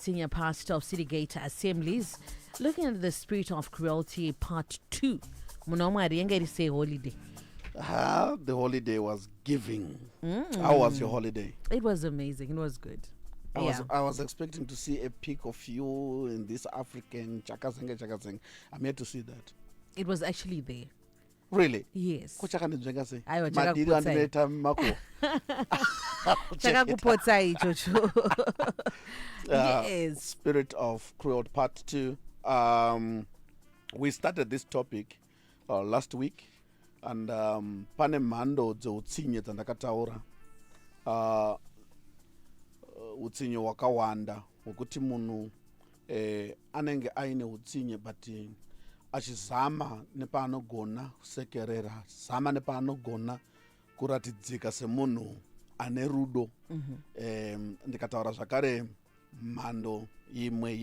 Senior Pastor of City Gate Assemblies, looking at the spirit of cruelty, part 2. Say holiday. The holiday was giving. How was your holiday? It was amazing. It was good. I was expecting to see a pic of you in this African chakazenge. I'm here to see that. It was actually there. Really? Yes. Yes. Spirit of cruelty part 2. We started this topic last week, and pane mhando dzeutsinye dzandakataura utsinye wakawanda hwekuti munhu anenge aine utsinye but achizama nepaanogona kusekerera, zama nepaanogona kuratidzika semunhu ane rudo. Ndikataura zvakare mhando imwe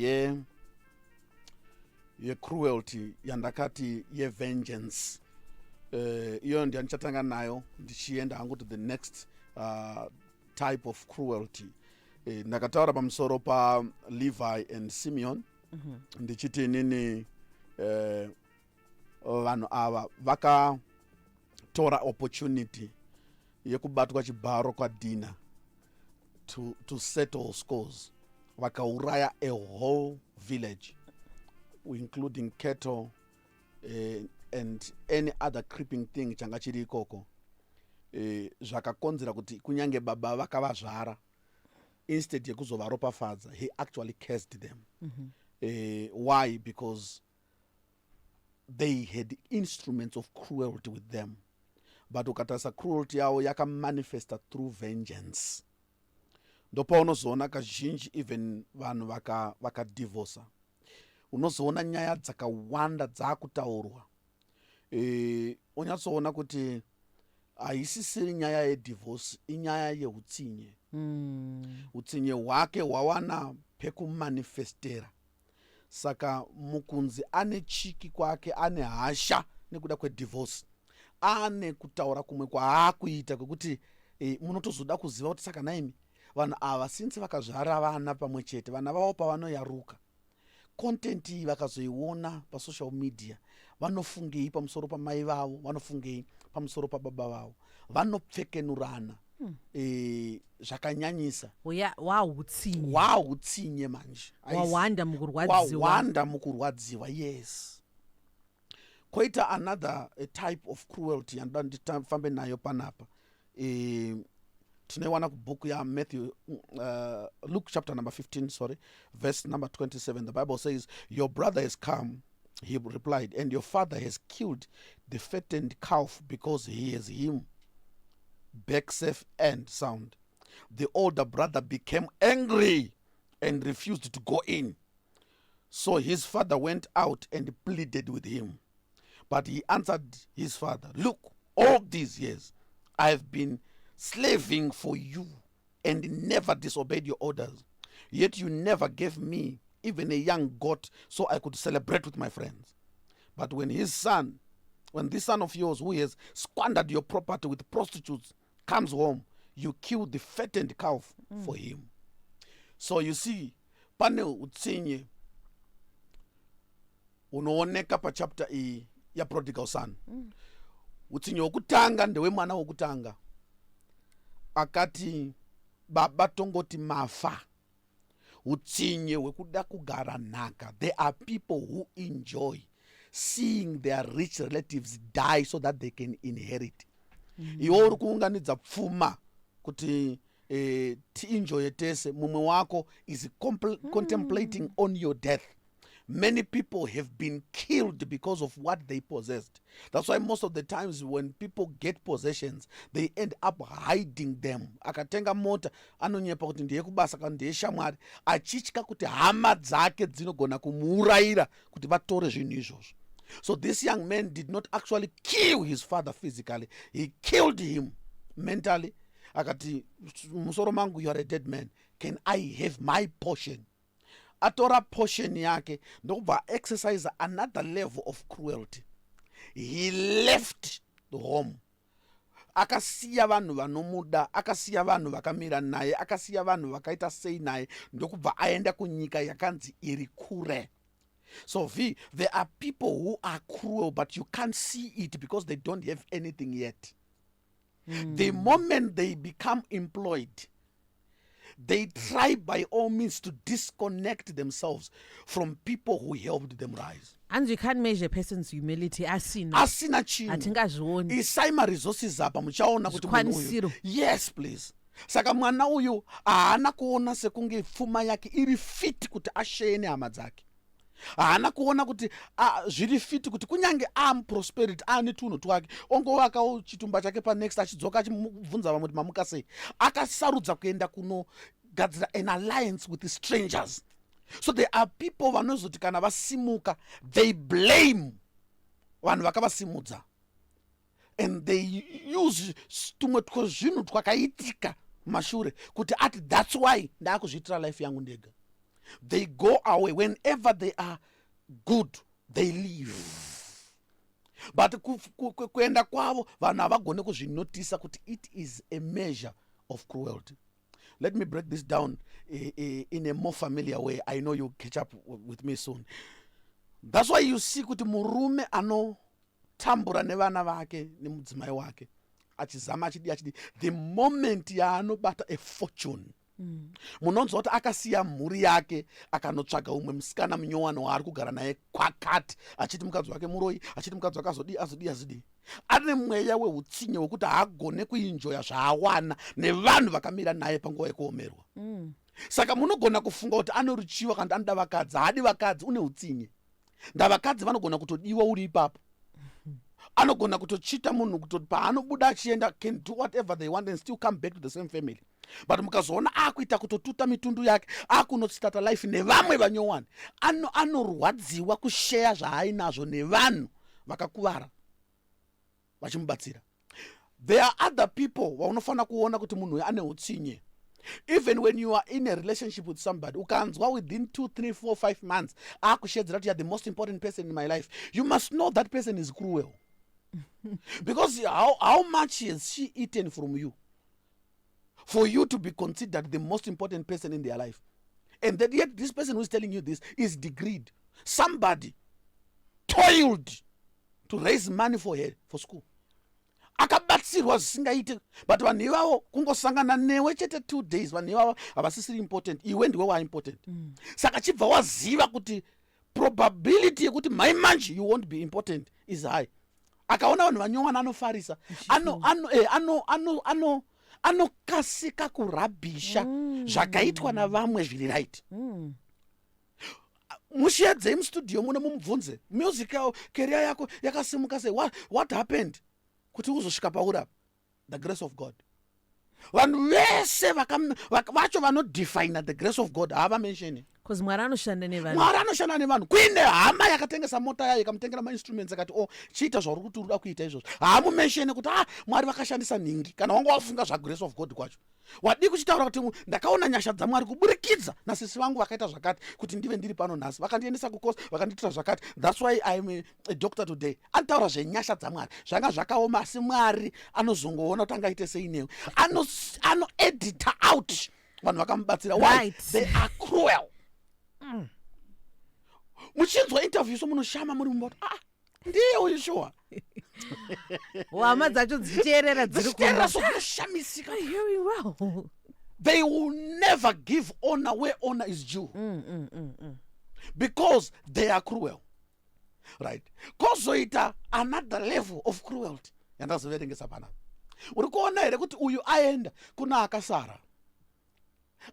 ye-cruelty yandakati ye-vengeance. Iyo ndiyo ndichatanga nayo ndichienda hangu to the next type of cruelty. Ndakataura pamusoro pa Levi and Simeon. Ndichiti nini vanhu ava vakatora opportunity yekubatwa chibharo kwadina to settle scores. Vakauraya a whole village, including cattle and any other creeping thing changa chiri ikoko. Zvakakonzera kuti kunyange baba vakavazvara, instead yekuzovaropafadza, he actually cursed them. Why? Because they had instruments of cruelty with them. But ukatarisa cruelty yavo yakamanifesta through vengeance. Ndopaunozoona kazhinji even vanhu vakadivorca. Unozoona nyaya dzakawanda dzakutaurwa. Unyatsoona kuti haisisiri nyaya yedivorce, inyaya yeutsinye. Utsinye hwake hwawana pekumanifestera. Saka mukunzi ane chiki kwake, ane hasha nekuda kwedivorce, ane kutaura kumwe kwaakuita kwekuti munotozoda kuziva kuti saka naimi vanhu ava since vakazvara vana pamwe chete, vana vavo pavanoyaruka, content iyi vakazoiona pasocial media, vanofungei pamusoro pamai vavo, vanofungei pamusoro pababa vavo, vanopfekenurana. Zvakanyanyisa wautsinye manje wawanda mukurwadziwa. Yes. Koita another type of cruelty and ndifambe nayo panapa. Tinaiwana kubhuku ya Matthew, Luke chapter number 15, verse number 27. The Bible says, your brother has come, he replied, and your father has killed the fattened calf because he has him back safe and sound. The older brother became angry and refused to go in. So his father went out and pleaded with him. But he answered his father, look, all these years I have been slaving for you and never disobeyed your orders. Yet you never gave me even a young goat so I could celebrate with my friends. But when this son of yours who has squandered your property with prostitutes comes home, you kill the fattened calf for him. So you see, pane utsinye unooneka pa chapter ya Prodigal Son. Utsinye wokutanga ndewe mwana wokutanga. Akati baba tongoti mafa. Utsinye wekuda kugara naka. There are people who enjoy seeing their rich relatives die so that they can inherit. Iwo uri kuunganidza pfuma kuti tienjoye tese, mumwe wako is contemplating on your death. Many people have been killed because of what they possessed. That's why most of the times when people get possessions, they end up hiding them. Akatenga mota anonyepa kuti ndiye kubasa kana ndiye shamwari, achitya kuti hama dzake dzinogona kumuuraira kuti vatore zvinhu izvozvo. So this young man did not actually kill his father physically. He killed him mentally. Akati, musoro mangu, you are a dead man. Can I have my portion? Atora portion yake, ndobva exercise another level of cruelty. He left the home. akasiya vanhu vanomuda, akasiya vanhu vakamira naye, akasiya vanhu vakaita sei naye, ndokubva aenda kunyika yakanzi iri kure. So there are people who are cruel, but you can't see it because they don't have anything yet. The moment they become employed, they try by all means to disconnect themselves from people who helped them rise. And you can't measure a person's humility. Asina chinhu atingazvioni. isai maresources apa muchaona kuti munhu uyu. Zvikwanisiro. Yes please. Saka mwana uyu haana kuona sekunge pfuma yake iri fit kuti asheye nehama dzake. Haana kuona kuti zviri fit kuti kunyange prosperity ane tunhu twake ongovakawo chitumba chake panext achidzoka achimubvunza vamwe kuti mamuka sei. Akasarudza kuenda kunogadzira an alliance with the strangers. So there are people vanozoti kana vasimuka, they blame vanhu vakavasimudza, and they use tumwe twezvinhu twakaitika mashure kuti ati that's why ndaakuzviitira life yangu ndega. They go away. Whenever they are good, they leave. But kuenda kwavo vanhu havagone kuzvinotisa kuti it is a measure of cruelty. Let me break this down in a more familiar way. I know you'll catch up with me soon. That's why you see kuti murume anotambura nevana vake nemudzimai wake achizama achidi, the moment yaanobata a fortune, munonzwa kuti akasiya mhuri yake akanotsvaga umwe musikana munyowani waari kugara naye kwakati, achiti mukadzi wake muroi, achiti mukadzi wake azodi. Ane mweya weutsinye wekuti haagone kuinjoya zvaawana nevanhu vakamira naye panguva yekuomerwa. Saka munogona kufunga kuti anoruchiwa kana anoda vakadzi. Haadi vakadzi, une utsinye. Ndavakadzi vanogona kutodiwa uri ipapo. Anogona kutochita munhu kutoti paanobuda achienda can do whatever they want and still come back to the same family. But mukazoona akuita kutotuta mitundu yake, akunostata life nevamwe vanyowani, anorwadziwa kusheya zvaainazvo nevanhu vakakuvara vachimubatsira. There are other people vaunofana kuona kuti munhu ane utsinye. Even when you are in a relationship with somebody, ukanzwa within 2, 3, 4, 5 months akushedzera kuti you are the most important person in my life, you must know that person is cruel. Because how much has she eaten from you for you to be considered the most important person in their life? And that yet this person who is telling you this is degreed. Somebody toiled to raise money for her for school. Akabatsirwa zvisingaite, but vanhu ivavo kungosangana newe chete 2 days, vanhu ivavo havasisiri important, iwe ndiwe waimportant. Saka chibva waziva kuti probability yekuti manje you won't be important is high. Akaona vanhu vanyowana anofarisa, anokasika kurabhisha zvakaitwa navamwe zviri right. Mushedzei mustudio mune mumubvunze music yao career yako yakasimuka sei, what happened kuti uzosvika paurapa? The grace of God. Vanhu vese vacho vanodefine the grace of God hava mention. Because Mwari anoshanda nevanhu. Kuine hama yakatengesa mota yayo ikamutengera mainstruments akati chiita zvauri kuti uruda kuita izvozvo. Hamumenshene kuti Mwari vakashandisa nhingi kana wanga wafunga grace of God kwacho. Wadi kuchitaura kuti ndakaona nyasha dzaMwari kuburikidza nasisi vangu vakaita zvakati kuti ndive ndiri pano nhasi. Vakandiendesa kukosi, vakandiitira zvakati. That's why I'm a doctor today. Anotaura zvenyasha dzaMwari. Zvanga zvakaoma asi Mwari anozongoona kuti angaite sei newe. Ano-edita out vanhu vakamubatsira. Why? They are cruel. Muchinzwa interview so munoshama muri mumba kuti ndiye uyu shuwa. Hama dzacho dzichierera dziri kumba. Dzinoshamisika. Very well. They will never give honor where honor is due. Because they are cruel. Right? Kozoita another level of cruelty. Yandazoverengesa pana. Uri kuona here kuti uyu aenda kuna akasara.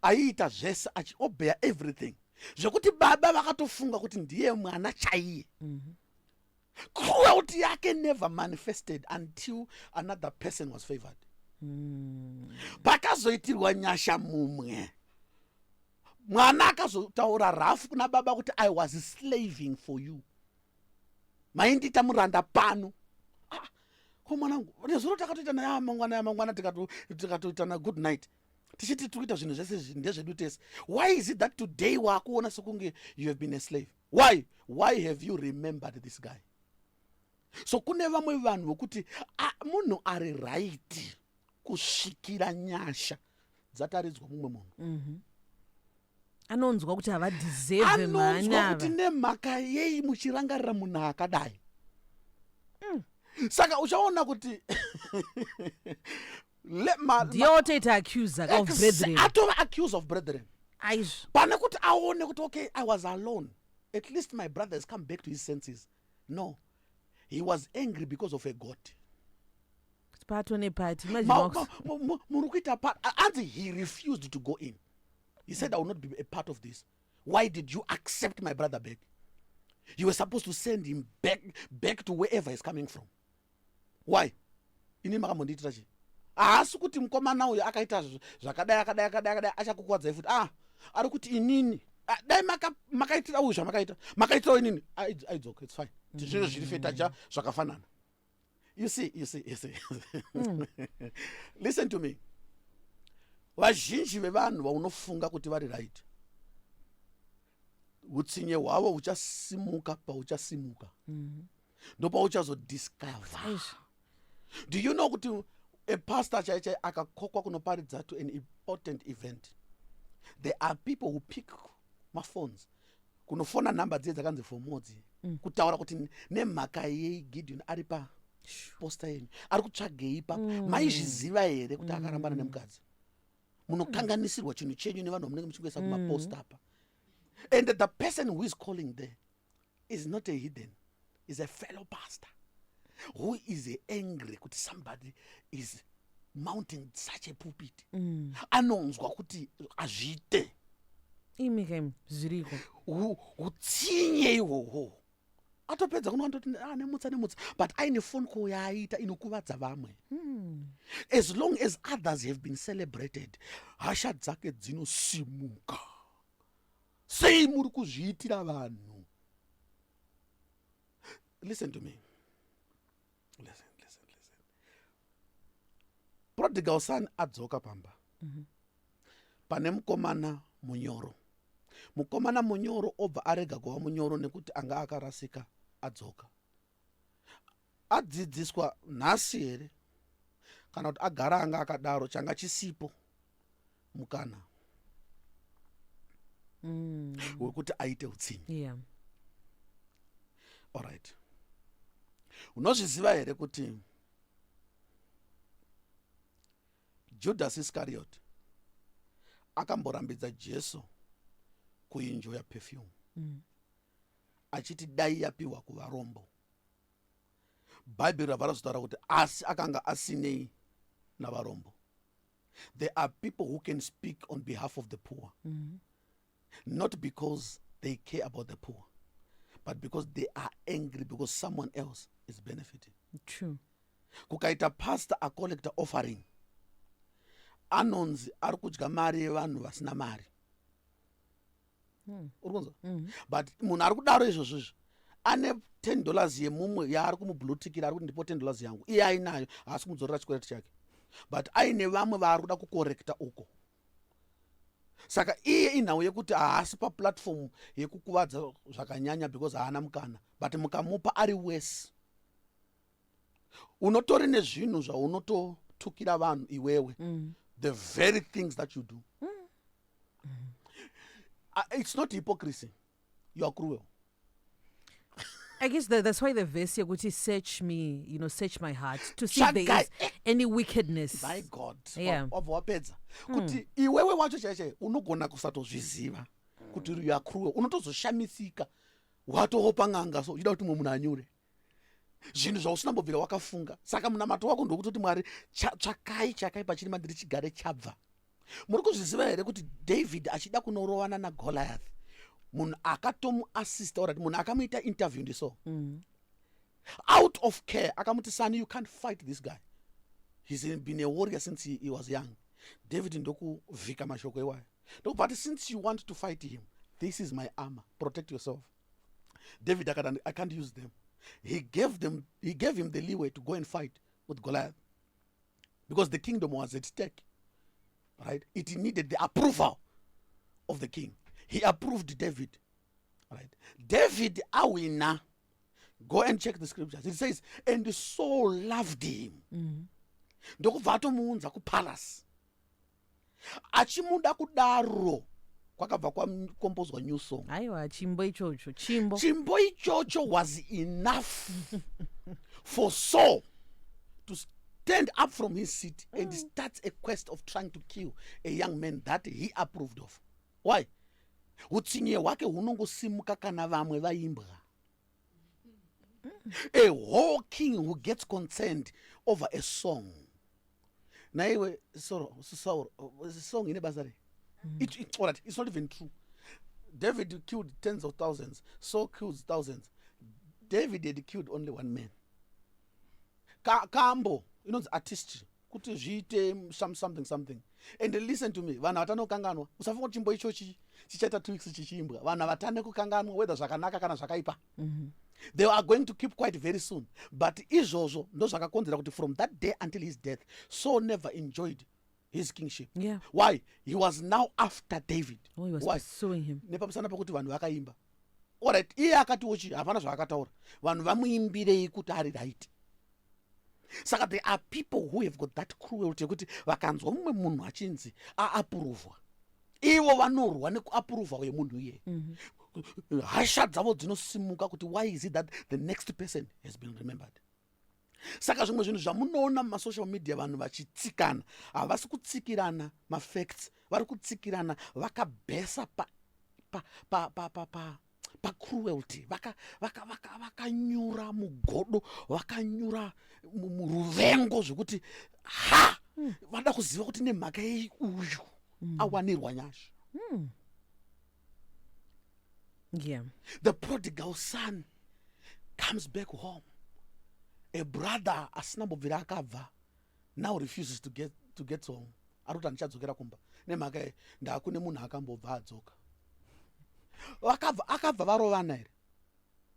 Aiita zvese achiobey everything. Zvekuti baba vakatofunga kuti ndiye mwana chaiye. Cruelty yake never manifested until another person was favored. Pakazoitirwa nyasha mumwe, mwana akazotaura rafu kuna baba kuti I was slaving for you. Maindita muranda pano. Ko mwanangu, nezuro takatoita naye mangwana tikatoita good night. Tichiti tukuita zvinhu zvese ndezvedu tese. Why is it that today wakuona sekunge you have been a slave? Why have you remembered this guy? So kune vamwe vanhu vokuti munhu ari right kusvikira nyasha dzataridzwa mumwe munhu. Anonzwa kuti havadhiserve Anonzwa kuti mhanya. nemhaka yei muchirangarira munhu akadai. Saka uchaona kuti Ndiye otoita accuser of brethren. atova accuse of brethren. Aizvo. Pane kuti aone kuti okay, I was alone. At least my brother has come back to his senses. No. He was angry because of a God. Pato nepati. Imagine Murukita part, and he refused to go in. He said, I will not be a part of this. Why did you accept my brother back? You were supposed to send him back to wherever he's coming from. Why? Ini makamonditira chi. Haasi kuti mukomana uyo akaita zvakadai achakukwadzai futi. Ari kuti inini. Dai makaitira uyu makaitira inini. It's okay, it's fine. Zviro zviri fetacha zvakafanana. You see. Listen to me. Vazhinji vevanhu vaunofunga kuti vari right, utsinye hwavo huchasimuka pauchasimuka, ndopauchazodiscover. Do you know kuti a pastor chaichai akakokwa kunoparidza to an important event, there are people who pick maphones kunofona nhamba dziye dzakanzi fomodzi kutaura kuti nemhaka yei Gideon ari pa posta yenyu, ari kutsvagei pa, maizviziva here kuti akarambana nemukadzi? Munokanganisirwa chinhu chenyu nevanhu munenge muchingoisa kumaposta apa. And the person who is calling there is not a hidden, is a fellow pastor who is angry kuti somebody is mounting such a pulpit. Anonzwa kuti azviite. Imike zviriko. Utsinye ihwohwo. Atopedza kunoandoti nemutsa. But aine phone call yaaita inokuvadza vamwe. As long as others have been celebrated, hasha dzake dzinosimuka. Sei muri kuzviitira vanhu. Listen to me. Listen. Prodigal Son adzoka pamba. Pane mukomana munyoro. Mukomana munyoro obva arega kuva munyoro nekuti anga akarasika adzoka. Adzidziswa nhasi here kana kuti agara anga akadaro changa chisipo mukana wekuti aite utsinye. Yeah. Alright. Unozviziva here kuti Judas Iscariot akamborambidza Jesu kuenjoya perfume, achiti dai yapiwa kuvarombo. Bhaibheri rabva razvotaura kuti asi akanga asinei navarombo. There are people who can speak on behalf of the poor, not because they care about the poor, but because they are angry because someone else is benefiting. True. Kukaita pastor a collector offering, anonzi ari kudya mari yevanhu vasina mari. But munhu ari kudaro izvozvo ane $10 yemumwe yaari kumublutikira, ari kuti ndipo $10 yangu, iye ainayo haasi kumudzorera chikwereti chake, but aine vamwe vaari kuda kukorekta uko. Saka iye inhau yekuti haasi paplatform yekukuvadza zvakanyanya because haana mukana, but mukamupa ari worse. Unotori nezvinhu zvaunototukira vanhu iwewe, the very things that you do. It's not hypocrisy. You are cruel. I guess that's why the verse here, which is search me, search my heart to see if there is any wickedness. My God. Yeah. Wapedza. Kuti iwewe wacho chaiche unogona kusatozviziva kuti you are cruel. Unotozoshamisika. Watohopa nganga so uchida kuti munhu anyure. Zvinhu zvausinambobvira wakafunga. Saka munamato wako ndokutoti Mwari tsvakai pachiri mandiri chigare chabva. Muri kuzviziva here kuti David achida kunorovana naGoliath, munhu akatomuassista, or munhu akamuita interview ndiso, out of care akamuti, son, you can't fight this guy, he's been a warrior since he was young. David ndokuvhika mashoko iwayo, but since you want to fight him, this is my armor, protect yourself. David akati, I can't use them. He gave him the leeway to go and fight with Goliath because the kingdom was at stake. Right? It needed the approval of the king. He approved David. Right? David awina. Go and check the scriptures. It says, and Saul loved him. Ndokubva atomuunza kupalace. Achimuda kudaro kwakabva kwakombozwa new song. Aiwa chimbo ichocho. Chimbo ichocho was enough for Saul to stand up from his seat and start a quest of trying to kill a young man that he approved of. Why? Utsinye wake hunongosimuka kana vamwe vaimbwa. A whole king who gets concerned over a song. Naiwe Saul song in a bazari. It's not even true. David killed tens of thousands. Saul killed thousands. David had killed only one man. Kambo, the artistry. Kuti zviite something. And listen to me. Vana vatano kanganwa. Usafunga chimbo ichochi chichaita 2 weeks chichimbwa. Vana vatane kukanganwa whether zvakanaka kana zvakaipa. They are going to keep quiet very soon. But izvozvo ndo zvakakonzera kuti from that day until his death, Saul never enjoyed his kingship. Yeah. Why? He was now after David. Oh, he was Why? pursuing him. Nepamusana pakuti vanhu vakaimba. Alright, iye akatiwochi hapana zvakataura. Vanhu vamuimbirei kuti ari right. Saka there are people who have got that cruelty kuti vakanzwa mumwe munhu achinzi aapuruvwa. Ivo vanorwa nekuapuruvwa kwemunhu iye. Hasha dzavo dzinosimuka kuti why is it that the next person has been remembered? Saka zvimwe zvinhu zvamunoona mumasocial media vanhu vachitsikana havasi kutsikirana mafacts, vari kutsikirana vakabhesa pa cruelty, vakanyura mugodo, vakanyura muruvengo zvekuti vada kuziva kuti nemhaka yei uyu awanirwa nyasha. Yeah. The prodigal son comes back home. A brother asina mbobvira akabva now refuses to get home. Aroti andichadzokera kumba. Nemhaka ye ndakune munhu akambobva adzoka. Akabva varovana here.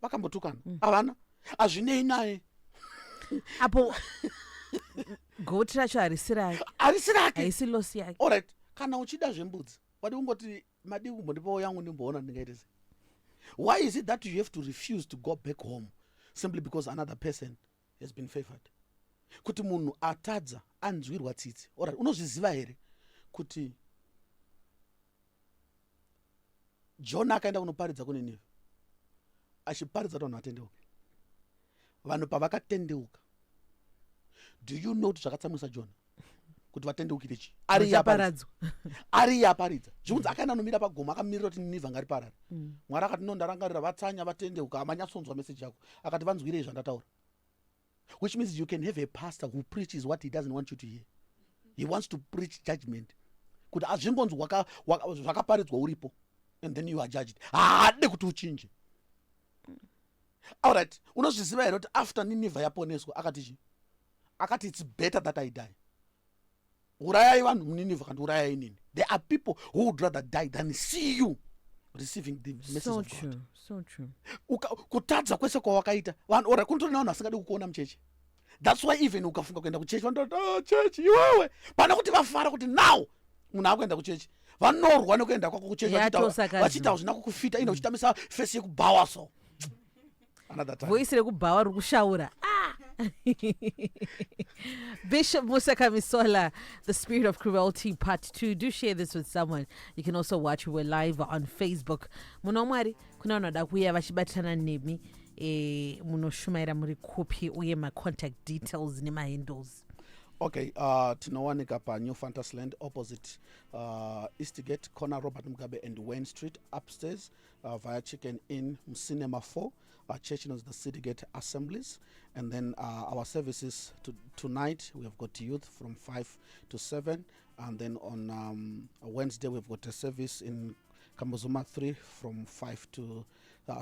Vakambotukana. Havana. Hazvinei naye. Apo goti racho harisi rake. Harisi rake. Haisi losi yake. Alright. Kana uchida zvembudzi. Wadi kungoti madi kumbondipawo yangu ndimboona ndingaita sei. Why is it that you have to refuse to go back home simply because another person has been favored? Kuti munhu atadza anzwirwa tsitsi. Alright, unozviziva here kuti Jona akaenda kunoparidza kune Nineveh. Achiparidza kuti vanhu vatendeuke. Vanhu pavakatendeuka. Do you know kuti zvakatsamwisa Jona? Kuti vatendeukire chi? Ari yaparidza. Zvinonzi akaenda nomira pagomo akamirira kuti Nineveh ngariparare. Mwari akati nondarangarira vatsanya vatendeuka amanyatsonzwa message yako. Akati vanzwirei zvandataura. Which means you can have a pastor who preaches what he doesn't want you to hear. He wants to preach judgment. Kuti azvimbonzwa zvakaparidzwa uripo. And then you are judged. Haade kuti uchinje. Alright, unozviziva here kuti after Nineveh yaponeswa akati chi? Akati it's better that I die. Urayai vanhu muNineveh kandi urayai nini. There are people who would rather die than see you receiving the message so of God. So true. Kutadza kwese kwawakaita. Vanhu ora kuntori navanhu vasingadi kukuona muchechi. That's why even ukafunga kuenda kuchechi vanoti chechi iwewe. Pana kuti vafara kuti now munhu akuenda kuchechi. Vanorwa nekuenda kwako kuchechi vachitaura zvina kukufita ino uchitamisa face yekubhawa so. Another time. Voice rekubhawa riri kushaura. Bishop Musa Kamisola, The Spirit of Cruelty Part 2. Do share this with someone. You can also watch. We're live on Facebook. Munomwari kuna vanoda kuuya vachibatana nemi munoshumaira muri kupi uye ma contact details nema handles. Okay, tinowanika pa New Fantasyland opposite Eastgate, corner Robert Mugabe and Wayne Street, upstairs via Chicken Inn, Cinema 4. Our church is the Citygate Assemblies. And then our services tonight, we have got youth from 5 to 7. And then on Wednesday, we've got a service in Kambozuma 3 from 5 to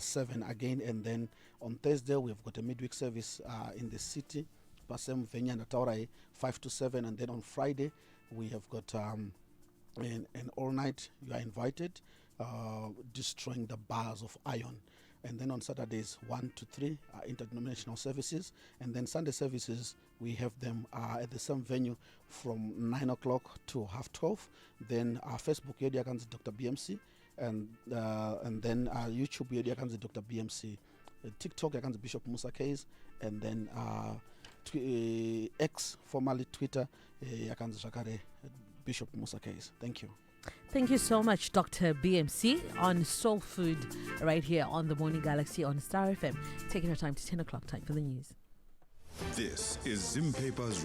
7 again. And then on Thursday, we've got a midweek service in the city, Pasem Venya and Taurai, 5 to 7. And then on Friday, we have got an all night. You are invited, destroying the bars of iron. And then on Saturdays, 1 to 3 interdenominational services. And then Sunday services, we have them at the same venue from 9 o'clock to 12:30. Then our Facebook, Yodiakanzi Dr. BMC. And then our YouTube, Yodiakanzi Dr. BMC. TikTok yakanzi Bishop Musa Case, and then X, formerly Twitter, yakanzi zvakare Bishop Musa Case. Thank you. Thank you so much, Dr. BMC, on Soul Food right here on the Morning Galaxy on Star FM. Taking our time to 10 o'clock, time for the news. This is Zim Paper's